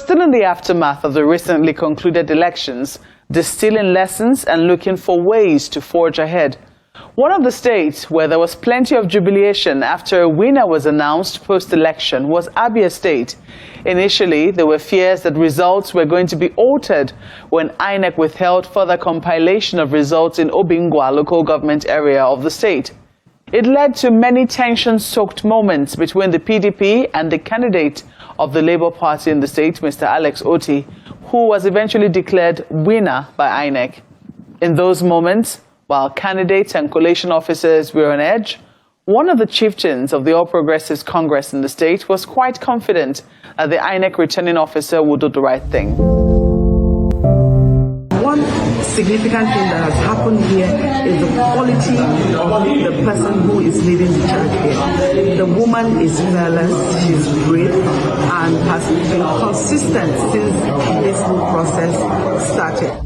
still in the aftermath of the recently concluded elections, distilling lessons and looking for ways to forge ahead. One of the states where there was plenty of jubilation after a winner was announced post-election was Abia State. Initially, there were fears that results were going to be altered when INEC withheld further compilation of results in Obingwa local government area of the state. It led to many tension-soaked moments between the PDP and the candidate of the Labour Party in the state, Mr. Alex Otti, who was eventually declared winner by INEC. In those moments, while candidates and collation officers were on edge, one of the chieftains of the All Progressives Congress in the state was quite confident that the INEC returning officer would do the right thing. One significant thing that has happened here is the quality of the person who is leading the charge here. The woman is fearless, she's brave, and has been consistent since this whole process started.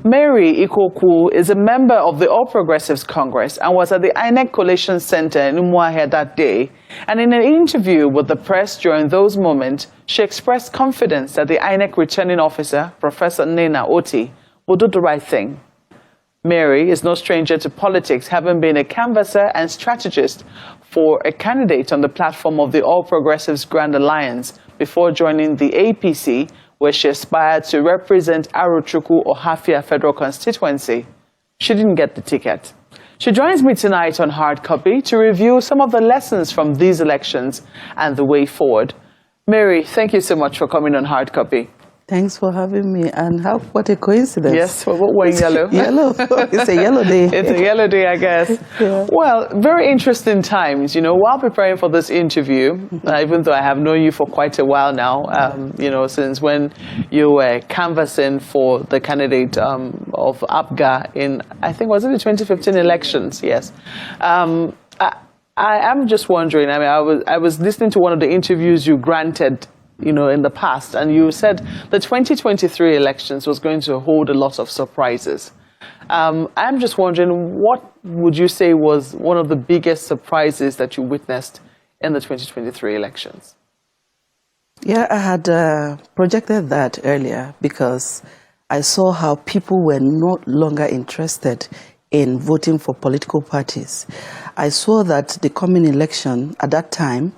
Mary Ikoku is a member of the All Progressives Congress and was at the INEC Collation Center in Umuahia that day. And in an interview with the press during those moments, she expressed confidence that the INEC returning officer, Professor Nena Otti, will do the right thing. Mary is no stranger to politics, having been a canvasser and strategist for a candidate on the platform of the All Progressives Grand Alliance before joining the APC, where she aspired to represent Arochukwu Ohafia Federal Constituency. She didn't get the ticket. She joins me tonight on Hard Copy to review some of the lessons from these elections and the way forward. Mary, thank you so much for coming on Hard Copy. Thanks for having me, and what a coincidence. Yes, well, we're in yellow. Yellow. It's a yellow day. It's a yellow day, I guess. Yeah. Well, very interesting times. You know, while preparing for this interview, even though I have known you for quite a while now, you know, since when you were canvassing for the candidate of APGA in, I think, was it the 2015 elections? Yes. I am just wondering, I mean, I was listening to one of the interviews you granted, you know, in the past, and you said the 2023 elections was going to hold a lot of surprises. I'm just wondering, what would you say was one of the biggest surprises that you witnessed in the 2023 elections? Yeah, I had projected that earlier because I saw how people were no longer interested in voting for political parties. I saw that the coming election at that time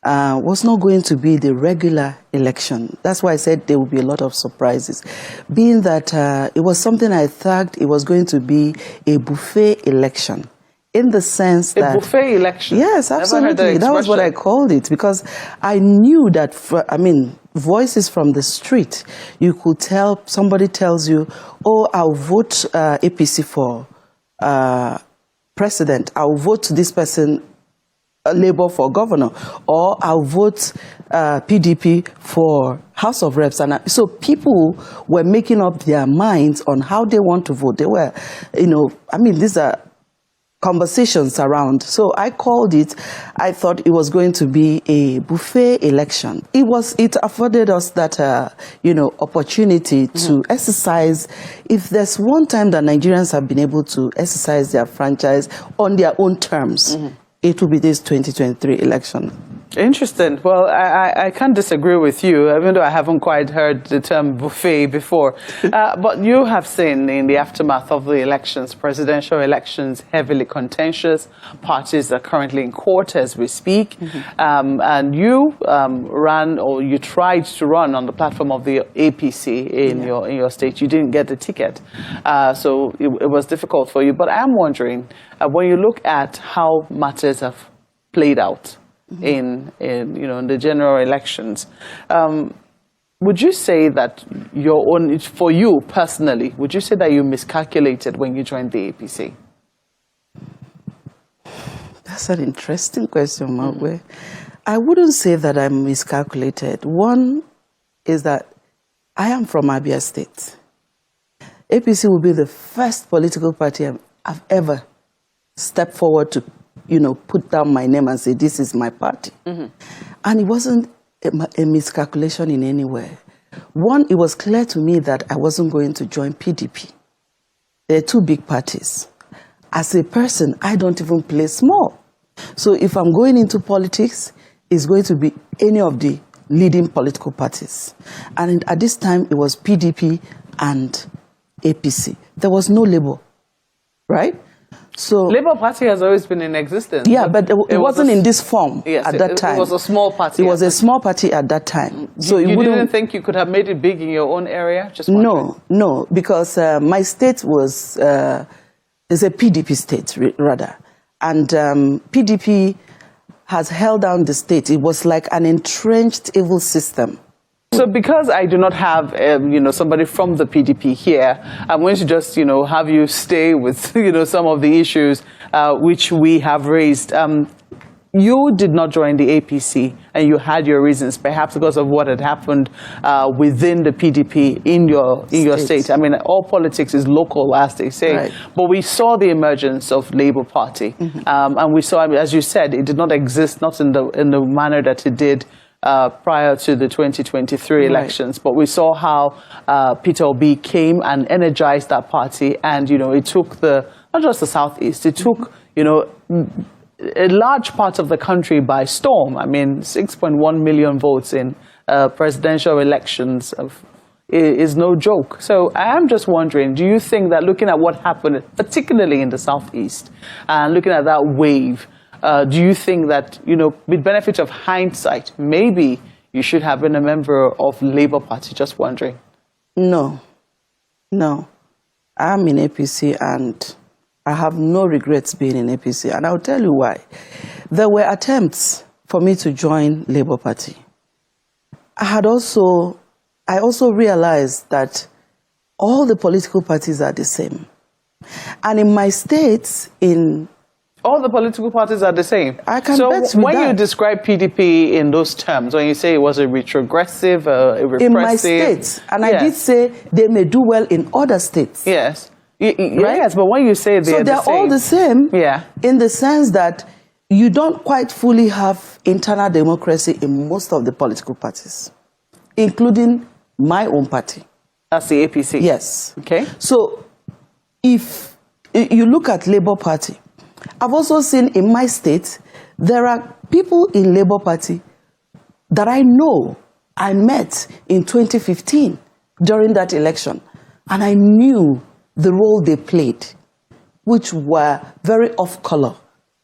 was not going to be the regular election. That's why I said there would be a lot of surprises. Being that it was something I thought it was going to be a buffet election, in the sense that... A buffet election? Yes, absolutely. That was what I called it, because I knew that, voices from the street, you could tell, somebody tells you, oh, I'll vote APC for president, I'll vote this person Labour for governor, or I'll vote PDP for House of Reps. And so people were making up their minds on how they want to vote. They were, these are conversations around. So I called it, I thought it was going to be a buffet election. It afforded us that, opportunity to exercise. If there's one time that Nigerians have been able to exercise their franchise on their own terms, it will be this 2023 election. Interesting. Well, I can't disagree with you, even though I haven't quite heard the term buffet before. But you have seen in the aftermath of the elections, presidential elections, heavily contentious. Parties are currently in court as we speak. And you ran, or you tried to run on the platform of the APC in your state. You didn't get the ticket. So it was difficult for you. But I'm wondering, when you look at how matters have played out, in the general elections, would you say that for you personally, would you say that you miscalculated when you joined the APC? That's an interesting question, Magwe. I wouldn't say that I miscalculated. One is that I am from Abia State. APC will be the first political party I've ever stepped forward to put down my name and say, this is my party. And it wasn't a miscalculation in any way. One, it was clear to me that I wasn't going to join PDP. There are two big parties. As a person, I don't even play small. So if I'm going into politics, it's going to be any of the leading political parties. And at this time, it was PDP and APC. There was no Labour, right? So Labour Party has always been in existence. Yeah, but it wasn't in this form at that time. It was a small party. It was a small party at that time. So you didn't think you could have made it big in your own area? Just wondering. No, because my state is a PDP state, rather. And PDP has held down the state. It was like an entrenched evil system. So because I do not have, somebody from the PDP here, I'm going to just, have you stay with, some of the issues which we have raised. You did not join the APC, and you had your reasons, perhaps because of what had happened within the PDP in your state. I mean, all politics is local, as they say. Right. But we saw the emergence of Labour Party, and we saw, as you said, it did not exist, not in the manner that it did prior to the 2023 elections. Right. But we saw how Peter Obi came and energized that party, and it took not just the Southeast, it took a large part of the country by storm. I mean, 6.1 million votes in presidential elections is no joke. So I am just wondering, do you think that looking at what happened, particularly in the Southeast, and looking at that wave, do you think that, with benefit of hindsight, maybe you should have been a member of Labour Party? Just wondering. No. I'm in APC and I have no regrets being in APC. And I'll tell you why. There were attempts for me to join Labour Party. I also realized that all the political parties are the same. And in my state, all the political parties are the same. I can so bet with when that. you describe PDP in those terms, when you say it was a retrogressive, a repressive... In my state, and yes. I did say they may do well in other states. Yes. Right? Yes, but when you say they're all the same, in the sense that you don't quite fully have internal democracy in most of the political parties, including my own party. That's the APC? Yes. Okay. So if you look at Labour Party, I've also seen in my state, there are people in Labour Party that I know I met in 2015 during that election. And I knew the role they played, which were very off-color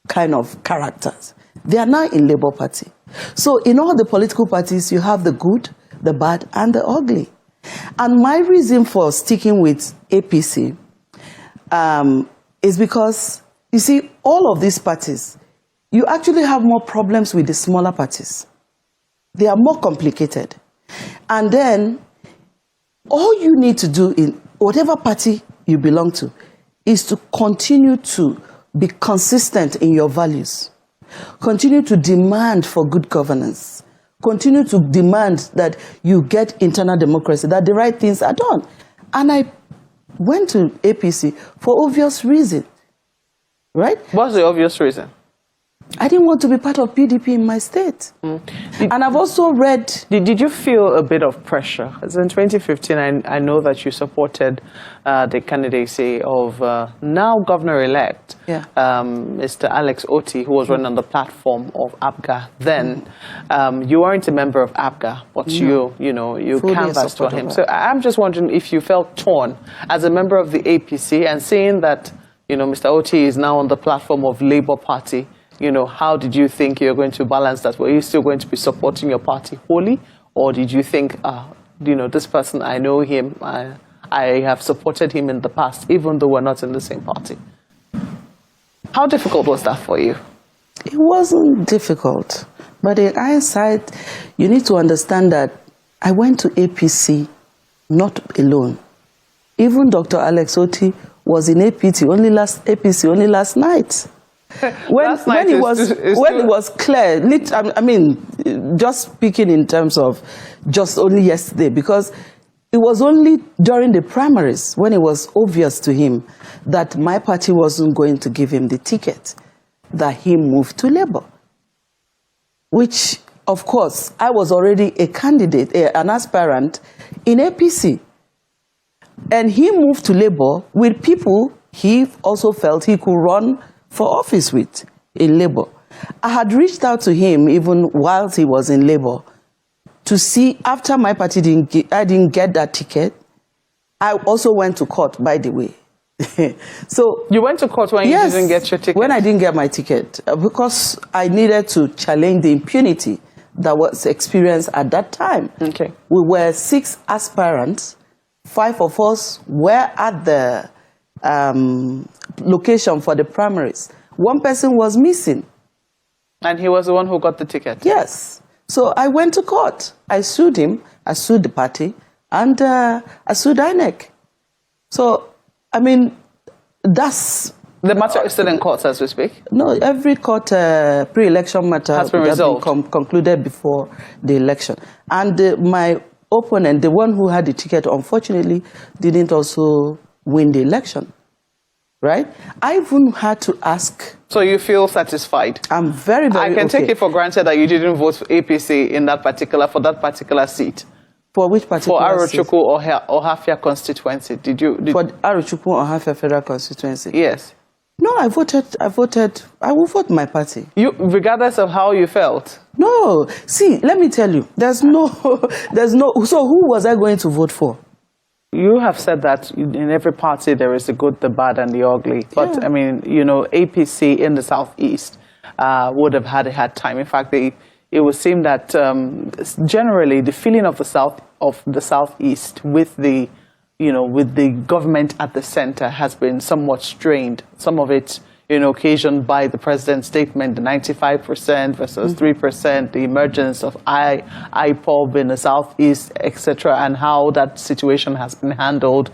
kind of characters. They are now in Labour Party. So in all the political parties, you have the good, the bad, and the ugly. And my reason for sticking with APC is because, you see, all of these parties, you actually have more problems with the smaller parties. They are more complicated. And then, all you need to do in whatever party you belong to is to continue to be consistent in your values. Continue to demand for good governance. Continue to demand that you get internal democracy, that the right things are done. And I went to APC for obvious reasons. Right? What's the obvious reason? I didn't want to be part of PDP in my state. And I've also read... Did you feel a bit of pressure? As in 2015, I know that you supported the candidacy of now Governor-elect, Mr. Alex Otti, who was running on the platform of APGA. Then you weren't a member of APGA, but you canvassed for him. So I'm just wondering if you felt torn as a member of the APC and seeing that Mr. Otti is now on the platform of Labour Party. How did you think you're going to balance that? Were you still going to be supporting your party wholly? Or did you think, this person, I know him, I have supported him in the past, even though we're not in the same party? How difficult was that for you? It wasn't difficult. But in hindsight, you need to understand that I went to APC not alone. Even Dr. Alex Otti was in APC only last night. When it was clear, I mean, just speaking in terms of just only yesterday, because it was only during the primaries when it was obvious to him that my party wasn't going to give him the ticket, that he moved to Labour. Which, of course, I was already a candidate, an aspirant in APC. And he moved to Labour with people he also felt he could run for office in Labour. I had reached out to him even while he was in Labour to see after my party I didn't get that ticket. I also went to court, by the way. So you went to court when you didn't get your ticket? When I didn't get my ticket, because I needed to challenge the impunity that was experienced at that time. Okay. We were 6 aspirants. 5 of us were at the location for the primaries. 1 person was missing. And he was the one who got the ticket? Yes. So I went to court. I sued him, I sued the party, and I sued INEC. So, I mean, that's... The matter is still in court as we speak? No, every court pre-election matter has been resolved. Concluded before the election. And my opponent, the one who had the ticket, unfortunately, didn't also win the election. Right? I even had to ask... So you feel satisfied? I'm very, very I can take it for granted that you didn't vote for APC for that particular seat. For which particular seat? For Arochukwu or Ohafia constituency. For Arochukwu or Ohafia federal constituency? Yes. No, I will vote my party. Regardless of how you felt? No. See, let me tell you, so who was I going to vote for? You have said that in every party there is the good, the bad, and the ugly. But, yeah. I mean, APC in the Southeast would have had a hard time. In fact, it would seem that generally the feeling of the Southeast with the government at the center has been somewhat strained. Some of it, occasioned by the president's statement, the 95% versus 3%, the emergence of IPOB in the Southeast, etc., and how that situation has been handled.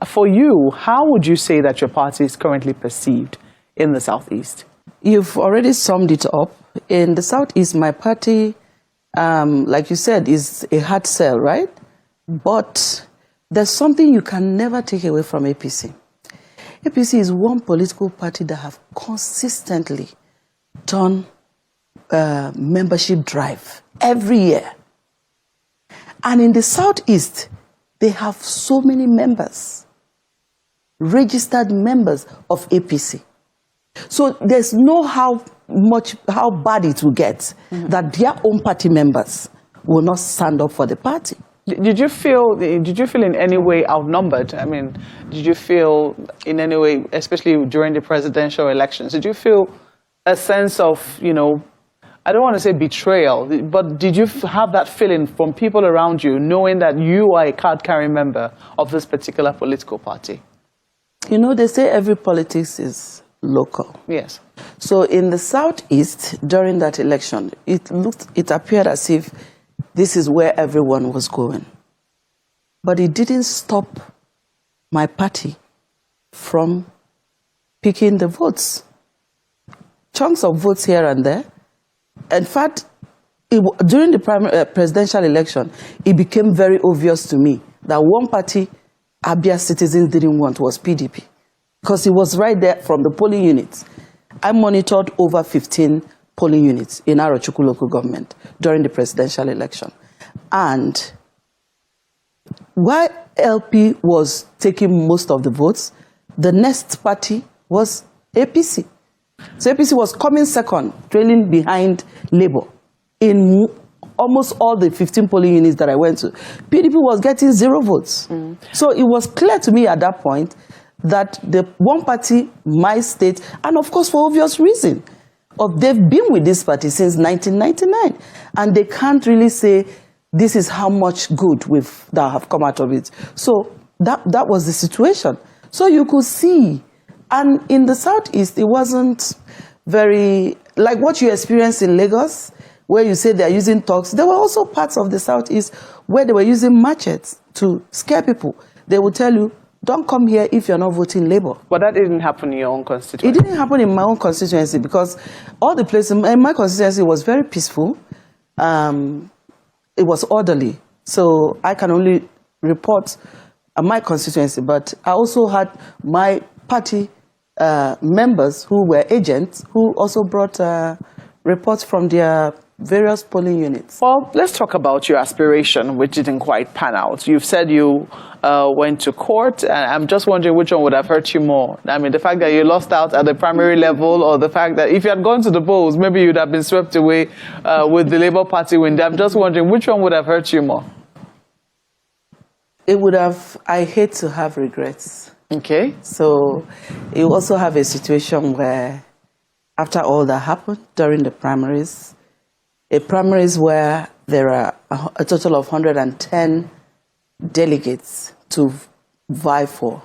For you, how would you say that your party is currently perceived in the Southeast? You've already summed it up. In the Southeast, my party, like you said, is a hard sell, right? But there's something you can never take away from APC. APC is one political party that have consistently done membership drive every year. And in the Southeast, they have so many members, registered members of APC. So there's no how bad it will get that their own party members will not stand up for the party. Did you feel in any way outnumbered? I mean, did you feel in any way, especially during the presidential elections, did you feel a sense of, I don't want to say betrayal, but did you have that feeling from people around you, knowing that you are a card-carrying member of this particular political party? They say every politics is local. Yes. So in the Southeast, during that election, it appeared as if this is where everyone was going. But it didn't stop my party from picking the votes. Chunks of votes here and there. In fact, during the presidential election, it became very obvious to me that one party Abia citizens didn't want was PDP. Because it was right there from the polling units. I monitored over 15 polling units in Arochukwu local government during the presidential election. And while LP was taking most of the votes, the next party was APC. So APC was coming second, trailing behind Labour. In almost all the 15 polling units that I went to, PDP was getting 0 votes. So it was clear to me at that point that the one party, my state, and of course for obvious reason, they've been with this party since 1999, and they can't really say this is how much good that have come out of it. So that was the situation. So you could see, and in the Southeast, it wasn't very like what you experienced in Lagos, where you say they are using thugs. There were also parts of the Southeast where they were using machetes to scare people. They would tell you, don't come here if you're not voting Labour. But that didn't happen in your own constituency. It didn't happen in my own constituency because all the places in my constituency was very peaceful. It was orderly. So I can only report my constituency. But I also had my party members who were agents who also brought reports from their various polling units. Well, let's talk about your aspiration, which didn't quite pan out. You've said you went to court, and I'm just wondering which one would have hurt you more. I mean, the fact that you lost out at the primary level, or the fact that if you had gone to the polls, maybe you'd have been swept away with the Labour Party win. I'm just wondering which one would have hurt you more. It would have, I hate to have regrets. Okay. So you also have a situation where after all that happened during the primaries, a primaries where there are a total of 110 delegates to vie for,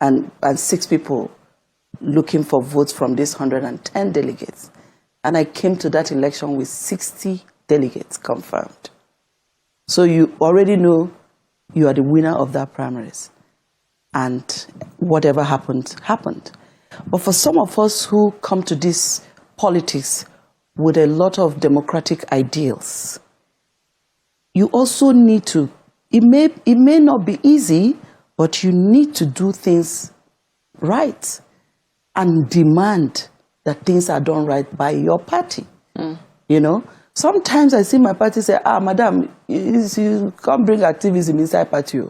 and 6 people looking for votes from these 110 delegates. And I came to that election with 60 delegates confirmed. So you already know you are the winner of that primaries. And whatever happened, happened. But for some of us who come to this politics with a lot of democratic ideals, you also need to, it may not be easy, but you need to do things right and demand that things are done right by your party. You know, sometimes I see my party say, madam, you can't bring activism inside party.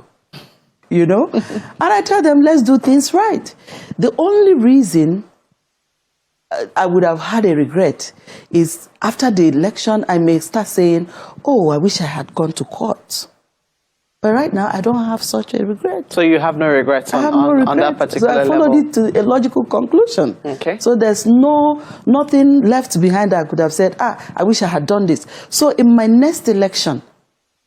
You know? And I tell them, let's do things right. The only reason I would have had a regret is after the election, I may start saying, oh, I wish I had gone to court. But right now, I don't have such a regret. So you have no regrets on that particular level? So I followed it to a logical conclusion. Okay. So there's nothing left behind that I could have said, I wish I had done this. So in my next election,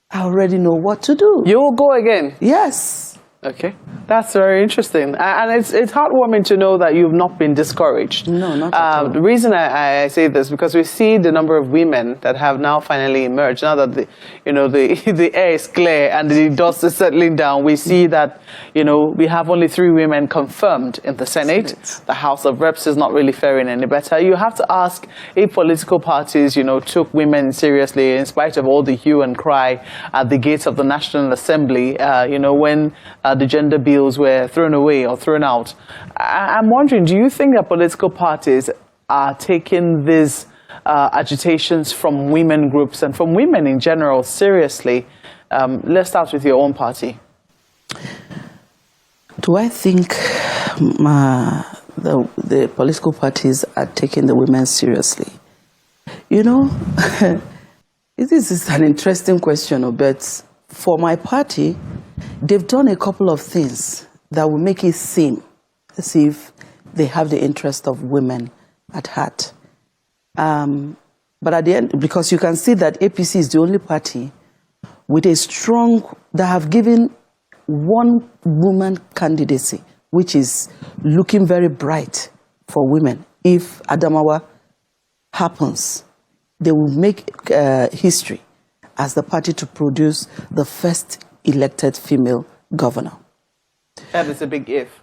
I already know what to do. You will go again? Yes. Okay, that's very interesting, and it's heartwarming to know that you've not been discouraged. No, not at all. The reason I say this because we see the number of women that have now finally emerged. Now that the air is clear and the dust is settling down, we see that we have only 3 women confirmed in the Senate. The House of Reps is not really faring any better. You have to ask if political parties took women seriously in spite of all the hue and cry at the gates of the National Assembly. When the gender bills were thrown away or thrown out. I'm wondering, do you think that political parties are taking these agitations from women groups and from women in general seriously? Let's start with your own party. Do I think the political parties are taking the women seriously? This is an interesting question, but for my party, they've done a couple of things that will make it seem as if they have the interest of women at heart. But at the end, because you can see that APC is the only party with a strong, that have given one woman candidacy, which is looking very bright for women. If Adamawa happens, they will make history as the party to produce the first elected female governor. That is a big if.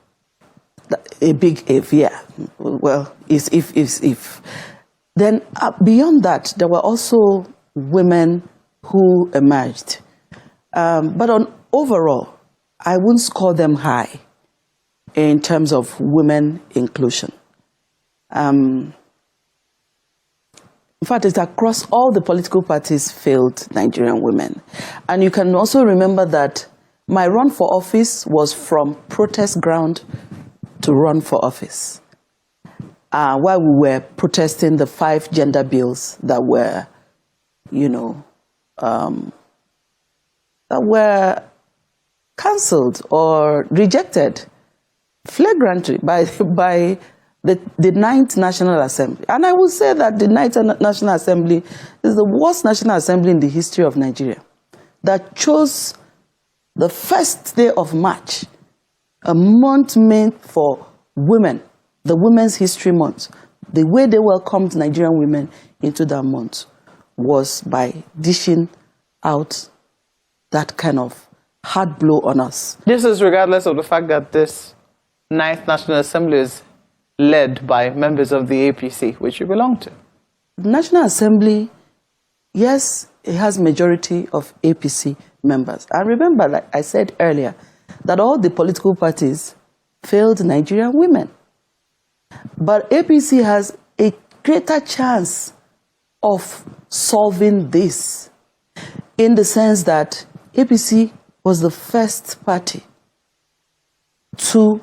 A big if, yeah. Well, it's if. Then beyond that, there were also women who emerged. But overall, I wouldn't score them high in terms of women inclusion. In fact, it's across all the political parties failed Nigerian women. And you can also remember that my run for office was from protest ground to run for office. While we were protesting the 5 gender bills that were, that were cancelled or rejected flagrantly by the 9th National Assembly. And I will say that the 9th National Assembly is the worst National Assembly in the history of Nigeria, that chose the first day of March, a month meant for women, the Women's History Month. The way they welcomed Nigerian women into that month was by dishing out that kind of hard blow on us. This is regardless of the fact that this 9th National Assembly is led by members of the APC, which you belong to. The National Assembly, yes, it has majority of APC members. And remember, like I said earlier, that all the political parties failed Nigerian women. But APC has a greater chance of solving this, in the sense that APC was the first party to,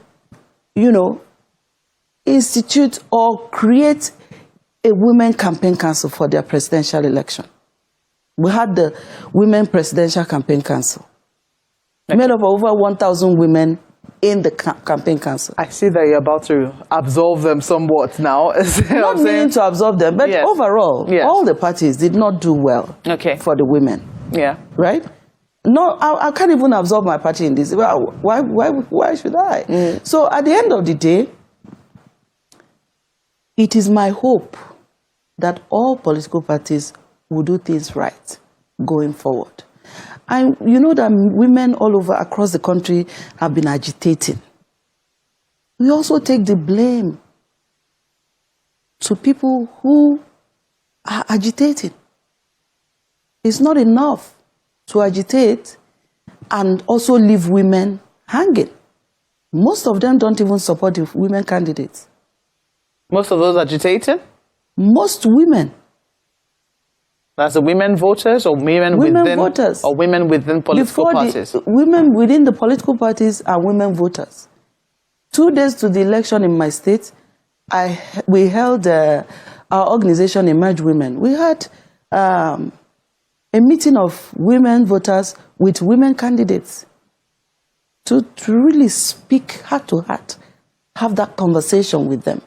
institute or create a women campaign council for their presidential election. We had the Women Presidential Campaign Council, made up of over 1,000 women in the campaign council. I see that you're about to absolve them somewhat now. Not meaning to absolve them, but yes. Overall, yes. all the parties did not do well for the women. Yeah. Right? No, I can't even absolve my party in this. Why should I? So at the end of the day, it is my hope that all political parties will do things right going forward. And you know that women all over across the country have been agitating. We also take the blame to people who are agitating. It's not enough to agitate and also leave women hanging. Most of them don't even support the women candidates. Most of those agitating? Most women. That's the women voters or women within voters. Or women within political parties? Women within the political parties are women voters. 2 days to the election in my state, we held our organization Emerge Women. We had a meeting of women voters with women candidates to really speak heart to heart, have that conversation with them.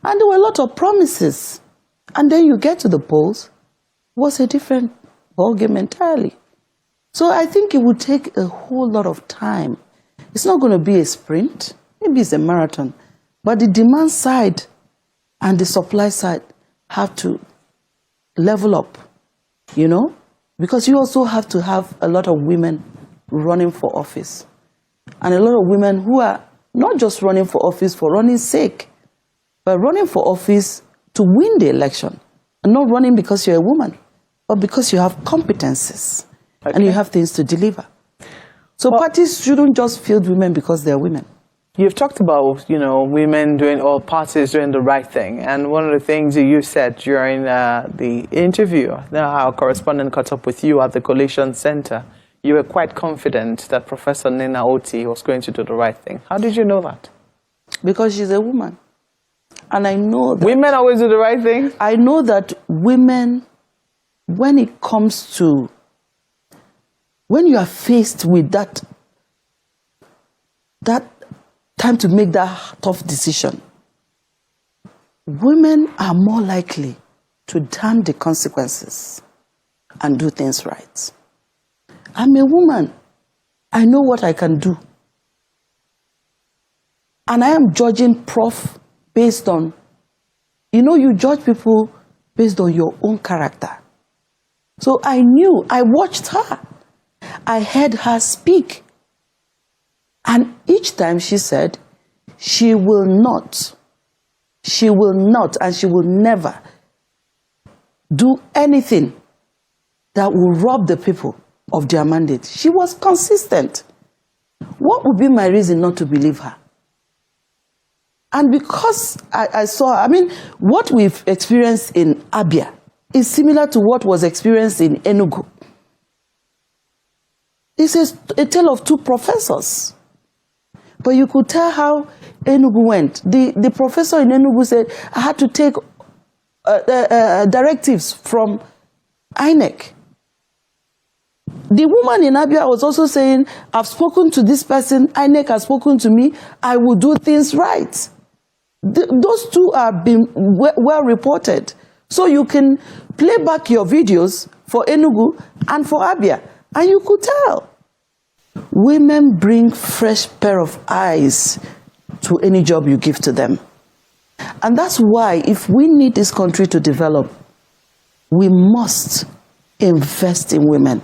And there were a lot of promises. And then you get to the polls, it was a different ballgame entirely. So I think it would take a whole lot of time. It's not going to be a sprint. Maybe it's a marathon. But the demand side and the supply side have to level up, because you also have to have a lot of women running for office. And a lot of women who are not just running for office for running's sake, but running for office to win the election. And not running because you're a woman, but because you have competences and you have things to deliver. So parties shouldn't just field women because they're women. You've talked about, women or parties doing the right thing. And one of the things that you said during the interview, our correspondent caught up with you at the Coalition Center, you were quite confident that Professor Nina Otti was going to do the right thing. How did you know that? Because she's a woman. And I know that women always do the right thing? I know that women, when it comes to, when you are faced with that time to make that tough decision, women are more likely to damn the consequences and do things right. I'm a woman. I know what I can do. And I am judging Prof based on, you judge people based on your own character. So I watched her. I heard her speak. And each time she said, she will not, and she will never do anything that will rob the people of their mandate. She was consistent. What would be my reason not to believe her? And because I saw, what we've experienced in Abia is similar to what was experienced in Enugu. It's a tale of two professors. But you could tell how Enugu went. The professor in Enugu said, I had to take directives from INEC. The woman in Abia was also saying, I've spoken to this person, INEC has spoken to me, I will do things right. Those two are being well reported. So you can play back your videos for Enugu and for Abia, and you could tell. Women bring fresh pair of eyes to any job you give to them. And that's why, if we need this country to develop, we must invest in women.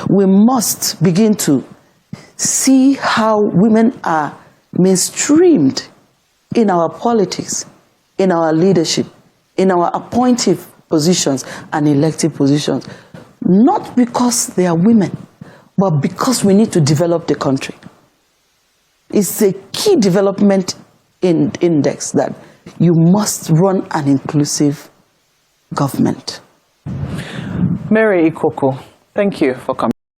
We must begin to see how women are mainstreamed in our politics, in our leadership, in our appointive positions and elective positions. Not because they are women, but because we need to develop the country. It's a key development index that you must run an inclusive government. Mary Ikoku, thank you for coming.